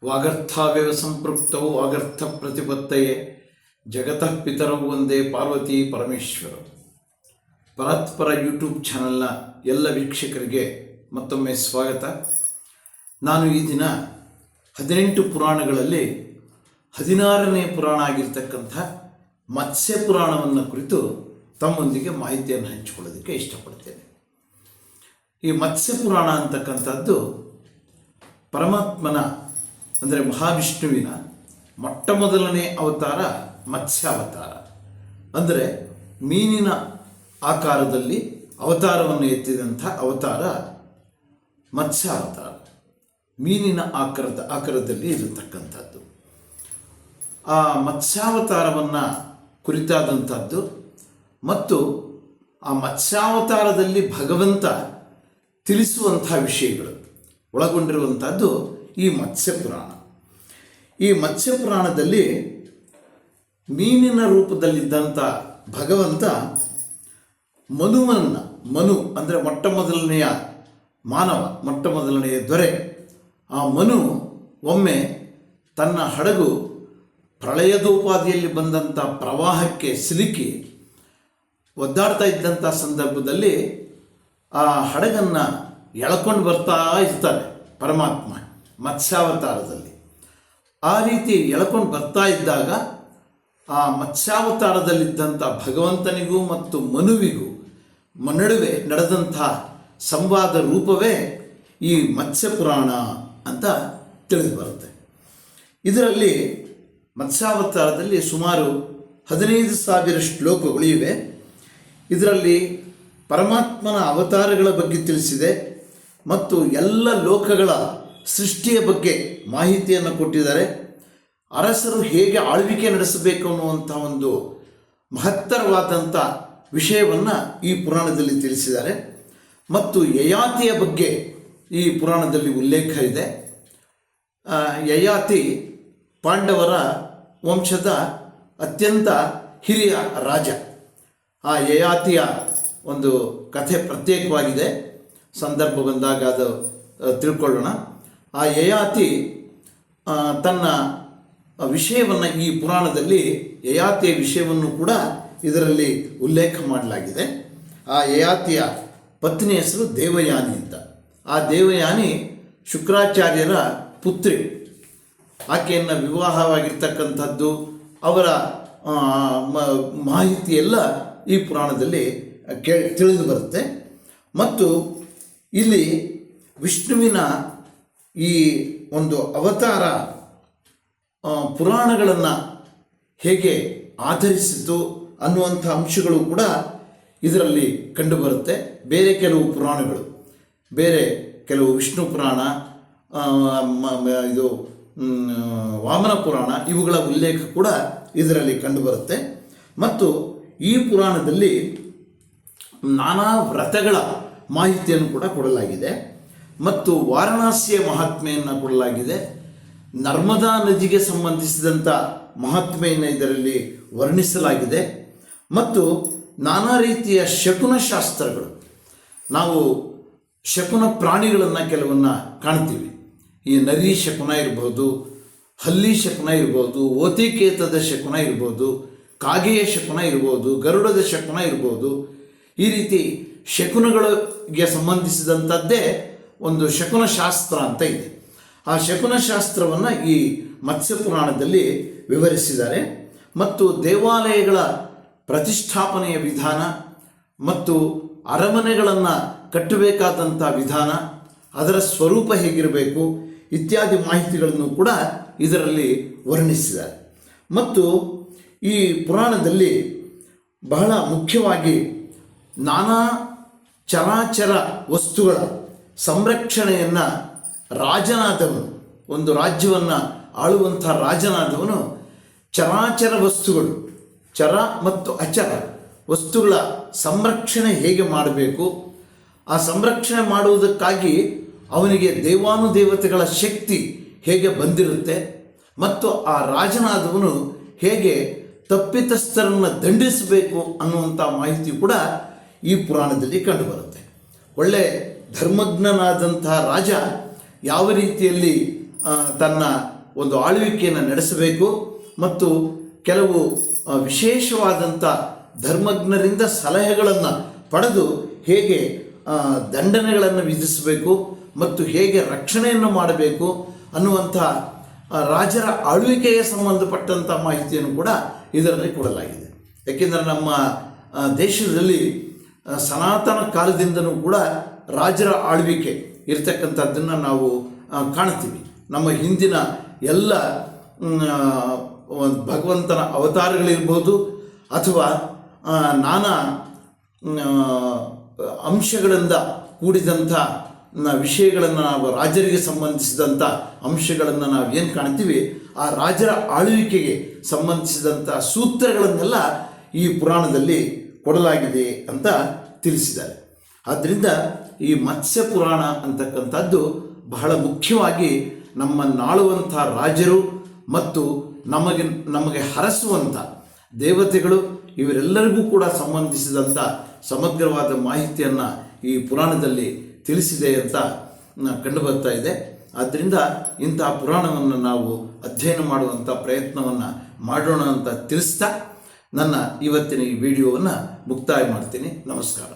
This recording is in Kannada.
ವಾಗರ್ಥಾವ್ಯವ ಸಂಪೃಕ್ತೌ ವಾಗರ್ಥ ಪ್ರತಿಪತ್ತಯೇ ಜಗತಃ ಪಿತರೌ ಒಂದೇ ಪಾರ್ವತಿ ಪರಮೇಶ್ವರ. ಪರಾತ್ಪರ ಯೂಟ್ಯೂಬ್ ಚಾನಲ್ನ ಎಲ್ಲ ವೀಕ್ಷಕರಿಗೆ ಮತ್ತೊಮ್ಮೆ ಸ್ವಾಗತ. ನಾನು ಈ ದಿನ 18 ಪುರಾಣಗಳಲ್ಲಿ 16ನೇ ಪುರಾಣ ಆಗಿರ್ತಕ್ಕಂಥ ಮತ್ಸ್ಯ ಪುರಾಣವನ್ನು ಕುರಿತು ತಮ್ಮೊಂದಿಗೆ ಮಾಹಿತಿಯನ್ನು ಹಂಚಿಕೊಳ್ಳೋದಕ್ಕೆ ಇಷ್ಟಪಡ್ತೇನೆ. ಈ ಮತ್ಸ್ಯ ಪುರಾಣ ಅಂತಕ್ಕಂಥದ್ದು ಪರಮಾತ್ಮನ ಅಂದರೆ ಮಹಾವಿಷ್ಣುವಿನ ಮೊಟ್ಟ ಮೊದಲನೇ ಅವತಾರ ಮತ್ಸ್ಯಾವತಾರ. ಅಂದರೆ ಮೀನಿನ ಆಕಾರದಲ್ಲಿ ಅವತಾರವನ್ನು ಎತ್ತಿದಂಥ ಅವತಾರ ಮತ್ಸ್ಯಾವತಾರ. ಮೀನಿನ ಆಕಾರದಲ್ಲಿ ಇರತಕ್ಕಂಥದ್ದು ಆ ಮತ್ಸ್ಯಾವತಾರವನ್ನು ಕುರಿತಾದಂಥದ್ದು ಮತ್ತು ಆ ಮತ್ಸ್ಯಾವತಾರದಲ್ಲಿ ಭಗವಂತ ತಿಳಿಸುವಂಥ ವಿಷಯಗಳು ಒಳಗೊಂಡಿರುವಂಥದ್ದು ಈ ಮತ್ಸ್ಯ ಪುರಾಣ. ಈ ಮತ್ಸ್ಯ ಪುರಾಣದಲ್ಲಿ ಮೀನಿನ ರೂಪದಲ್ಲಿದ್ದಂಥ ಭಗವಂತ ಮನು ಅಂದರೆ ಮೊಟ್ಟ ಮೊದಲನೆಯ ಮಾನವ, ಮೊಟ್ಟ ಮೊದಲನೆಯ ದೊರೆ, ಆ ಮನು ಒಮ್ಮೆ ತನ್ನ ಹಡಗು ಪ್ರಳಯದೋಪಾದಿಯಲ್ಲಿ ಬಂದಂಥ ಪ್ರವಾಹಕ್ಕೆ ಸಿಲುಕಿ ಒದ್ದಾಡ್ತಾ ಇದ್ದಂಥ ಸಂದರ್ಭದಲ್ಲಿ ಆ ಹಡಗನ್ನು ಎಳ್ಕೊಂಡು ಬರ್ತಾ ಇರ್ತಾನೆ ಪರಮಾತ್ಮ ಮತ್ಸ್ಯಾವತಾರದಲ್ಲಿ. ಆ ರೀತಿ ಎಳ್ಕೊಂಡು ಬರ್ತಾ ಇದ್ದಾಗ ಆ ಮತ್ಸ್ಯಾವತಾರದಲ್ಲಿದ್ದಂಥ ಭಗವಂತನಿಗೂ ಮತ್ತು ಮನುವಿಗೂ ನಡುವೆ ನಡೆದಂಥ ಸಂವಾದ ರೂಪವೇ ಈ ಮತ್ಸ್ಯ ಪುರಾಣ ಅಂತ ತಿಳಿದು ಬರುತ್ತೆ. ಇದರಲ್ಲಿ ಮತ್ಸ್ಯಾವತಾರದಲ್ಲಿ ಸುಮಾರು 15,000 ಶ್ಲೋಕಗಳು ಇವೆ. ಇದರಲ್ಲಿ ಪರಮಾತ್ಮನ ಅವತಾರಗಳ ಬಗ್ಗೆ ತಿಳಿಸಿದೆ ಮತ್ತು ಎಲ್ಲ ಲೋಕಗಳ ಸೃಷ್ಟಿಯ ಬಗ್ಗೆ ಮಾಹಿತಿಯನ್ನು ಕೊಟ್ಟಿದ್ದಾರೆ. ಅರಸರು ಹೇಗೆ ಆಳ್ವಿಕೆ ನಡೆಸಬೇಕು ಅನ್ನುವಂಥ ಒಂದು ಮಹತ್ತರವಾದಂಥ ವಿಷಯವನ್ನು ಈ ಪುರಾಣದಲ್ಲಿ ತಿಳಿಸಿದ್ದಾರೆ. ಮತ್ತು ಯಯಾತಿಯ ಬಗ್ಗೆ ಈ ಪುರಾಣದಲ್ಲಿ ಉಲ್ಲೇಖ ಇದೆ. ಯಯಾತಿ ಪಾಂಡವರ ವಂಶದ ಅತ್ಯಂತ ಹಿರಿಯ ರಾಜ. ಆ ಯಯಾತಿಯ ಒಂದು ಕಥೆ ಪ್ರತ್ಯೇಕವಾಗಿದೆ, ಸಂದರ್ಭ ಬಂದಾಗ ಅದು ತಿಳ್ಕೊಳ್ಳೋಣ. ಆ ಯಯಾತಿ ತನ್ನ ವಿಷಯವನ್ನು ಈ ಪುರಾಣದಲ್ಲಿ ಯಯಾತಿಯ ವಿಷಯವನ್ನು ಕೂಡ ಇದರಲ್ಲಿ ಉಲ್ಲೇಖ ಮಾಡಲಾಗಿದೆ. ಆ ಯಯಾತಿಯ ಪತ್ನಿ ಹೆಸರು ದೇವಯಾನಿ ಅಂತ. ಆ ದೇವಯಾನಿ ಶುಕ್ರಾಚಾರ್ಯರ ಪುತ್ರಿ. ಆಕೆಯನ್ನು ವಿವಾಹವಾಗಿರ್ತಕ್ಕಂಥದ್ದು ಅವರ ಮಾಹಿತಿಯೆಲ್ಲ ಈ ಪುರಾಣದಲ್ಲಿ ತಿಳಿದು ಬರುತ್ತೆ. ಮತ್ತು ಇಲ್ಲಿ ವಿಷ್ಣುವಿನ ಈ ಒಂದು ಅವತಾರ ಪುರಾಣಗಳನ್ನು ಹೇಗೆ ಆಧರಿಸಿತು ಅನ್ನುವಂಥ ಅಂಶಗಳು ಕೂಡ ಇದರಲ್ಲಿ ಕಂಡುಬರುತ್ತೆ. ಬೇರೆ ಕೆಲವು ಪುರಾಣಗಳು, ಬೇರೆ ಕೆಲವು ವಿಷ್ಣು ಪುರಾಣ, ಇದು ವಾಮನ ಪುರಾಣ, ಇವುಗಳ ಉಲ್ಲೇಖ ಕೂಡ ಇದರಲ್ಲಿ ಕಂಡುಬರುತ್ತೆ. ಮತ್ತು ಈ ಪುರಾಣದಲ್ಲಿ ನಾನಾ ವ್ರತಗಳ ಮಾಹಿತಿಯನ್ನು ಕೂಡ ಕೊಡಲಾಗಿದೆ ಮತ್ತು ವಾರಣಾಸಿಯ ಮಹಾತ್ಮೆಯನ್ನು ಕೊಡಲಾಗಿದೆ. ನರ್ಮದಾ ನದಿಗೆ ಸಂಬಂಧಿಸಿದಂಥ ಮಹಾತ್ಮೆಯನ್ನು ಇದರಲ್ಲಿ ವರ್ಣಿಸಲಾಗಿದೆ. ಮತ್ತು ನಾನಾ ರೀತಿಯ ಶಕುನಶಾಸ್ತ್ರಗಳು, ನಾವು ಶಕುನ ಪ್ರಾಣಿಗಳನ್ನು ಕೆಲವನ್ನು ಕಾಣ್ತೀವಿ. ಈ ನರಿ ಶಕುನ ಇರ್ಬೋದು, ಹಲ್ಲಿ ಶಕುನ ಇರ್ಬೋದು, ಓತಿಕೇತದ ಶಕುನ ಇರ್ಬೋದು, ಕಾಗೆಯ ಶಕುನ ಇರ್ಬೋದು, ಗರುಡದ ಶಕುನ ಇರ್ಬೋದು. ಈ ರೀತಿ ಶಕುನಗಳಿಗೆ ಸಂಬಂಧಿಸಿದಂಥದ್ದೇ ಒಂದು ಶಕುನಶಾಸ್ತ್ರ ಅಂತ ಇದೆ. ಆ ಶಕುನಶಾಸ್ತ್ರವನ್ನು ಈ ಮತ್ಸ್ಯ ಪುರಾಣದಲ್ಲಿ ವಿವರಿಸಿದ್ದಾರೆ. ಮತ್ತು ದೇವಾಲಯಗಳ ಪ್ರತಿಷ್ಠಾಪನೆಯ ವಿಧಾನ ಮತ್ತು ಅರಮನೆಗಳನ್ನು ಕಟ್ಟಬೇಕಾದಂಥ ವಿಧಾನ, ಅದರ ಸ್ವರೂಪ ಹೇಗಿರಬೇಕು ಇತ್ಯಾದಿ ಮಾಹಿತಿಗಳನ್ನು ಕೂಡ ಇದರಲ್ಲಿ ವರ್ಣಿಸಿದ್ದಾರೆ. ಮತ್ತು ಈ ಪುರಾಣದಲ್ಲಿ ಬಹಳ ಮುಖ್ಯವಾಗಿ ನಾನಾ ಚರಾಚರ ವಸ್ತುಗಳ ಸಂರಕ್ಷಣೆಯನ್ನು ರಾಜನಾದವನು, ಒಂದು ರಾಜ್ಯವನ್ನು ಆಳುವಂಥ ರಾಜನಾದವನು ಚರಾಚರ ವಸ್ತುಗಳು, ಚರ ಮತ್ತು ಅಚರ ವಸ್ತುಗಳ ಸಂರಕ್ಷಣೆ ಹೇಗೆ ಮಾಡಬೇಕು, ಆ ಸಂರಕ್ಷಣೆ ಮಾಡುವುದಕ್ಕಾಗಿ ಅವನಿಗೆ ದೇವಾನುದೇವತೆಗಳ ಶಕ್ತಿ ಹೇಗೆ ಬಂದಿರುತ್ತೆ ಮತ್ತು ಆ ರಾಜನಾದವನು ಹೇಗೆ ತಪ್ಪಿತಸ್ಥರನ್ನು ದಂಡಿಸಬೇಕು ಅನ್ನುವಂಥ ಮಾಹಿತಿ ಕೂಡ ಈ ಪುರಾಣದಲ್ಲಿ ಕಂಡುಬರುತ್ತೆ. ಒಳ್ಳೆ ಧರ್ಮಜ್ಞನಾದಂಥ ರಾಜ ಯಾವ ರೀತಿಯಲ್ಲಿ ತನ್ನ ಒಂದು ಆಳ್ವಿಕೆಯನ್ನು ನಡೆಸಬೇಕು ಮತ್ತು ಕೆಲವು ವಿಶೇಷವಾದಂಥ ಧರ್ಮಜ್ಞರಿಂದ ಸಲಹೆಗಳನ್ನು ಪಡೆದು ಹೇಗೆ ದಂಡನೆಗಳನ್ನು ವಿಧಿಸಬೇಕು ಮತ್ತು ಹೇಗೆ ರಕ್ಷಣೆಯನ್ನು ಮಾಡಬೇಕು ಅನ್ನುವಂಥ ರಾಜರ ಆಳ್ವಿಕೆಗೆ ಸಂಬಂಧಪಟ್ಟಂಥ ಮಾಹಿತಿಯನ್ನು ಕೂಡ ಇದರಲ್ಲಿ ಕೊಡಲಾಗಿದೆ. ಏಕೆಂದರೆ ನಮ್ಮ ದೇಶದಲ್ಲಿ ಸನಾತನ ಕಾಲದಿಂದನೂ ಕೂಡ ರಾಜರ ಆಳ್ವಿಕೆ ಇರತಕ್ಕಂಥದ್ದನ್ನು ನಾವು ಕಾಣ್ತೀವಿ. ನಮ್ಮ ಹಿಂದಿನ ಎಲ್ಲ ಭಗವಂತನ ಅವತಾರಗಳಿರ್ಬೋದು ಅಥವಾ ನಾನಾ ಅಂಶಗಳಿಂದ ಕೂಡಿದಂಥ ವಿಷಯಗಳನ್ನು ನಾವು ರಾಜರಿಗೆ ಸಂಬಂಧಿಸಿದಂಥ ಅಂಶಗಳನ್ನು ನಾವು ಏನು ಕಾಣ್ತೀವಿ, ಆ ರಾಜರ ಆಳ್ವಿಕೆಗೆ ಸಂಬಂಧಿಸಿದಂಥ ಸೂತ್ರಗಳನ್ನೆಲ್ಲ ಈ ಪುರಾಣದಲ್ಲಿ ಕೊಡಲಾಗಿದೆ ಅಂತ ತಿಳಿಸಿದ್ದಾರೆ. ಆದ್ದರಿಂದ ಈ ಮತ್ಸ್ಯ ಪುರಾಣ ಅಂತಕ್ಕಂಥದ್ದು ಬಹಳ ಮುಖ್ಯವಾಗಿ ನಮ್ಮನ್ನಾಳುವಂಥ ರಾಜರು ಮತ್ತು ನಮಗೆ ಹರಸುವಂಥ ದೇವತೆಗಳು ಇವರೆಲ್ಲರಿಗೂ ಕೂಡ ಸಂಬಂಧಿಸಿದಂಥ ಸಮಗ್ರವಾದ ಮಾಹಿತಿಯನ್ನು ಈ ಪುರಾಣದಲ್ಲಿ ತಿಳಿಸಿದೆ ಅಂತ ಕಂಡುಬರ್ತಾ ಇದೆ. ಆದ್ದರಿಂದ ಇಂತಹ ಪುರಾಣವನ್ನು ನಾವು ಅಧ್ಯಯನ ಮಾಡುವಂಥ ಪ್ರಯತ್ನವನ್ನು ಮಾಡೋಣ ಅಂತ ತಿಳಿಸ್ತಾ ನನ್ನ ಇವತ್ತಿನ ಈ ವಿಡಿಯೋವನ್ನು ಮುಕ್ತಾಯ ಮಾಡ್ತೀನಿ. ನಮಸ್ಕಾರ.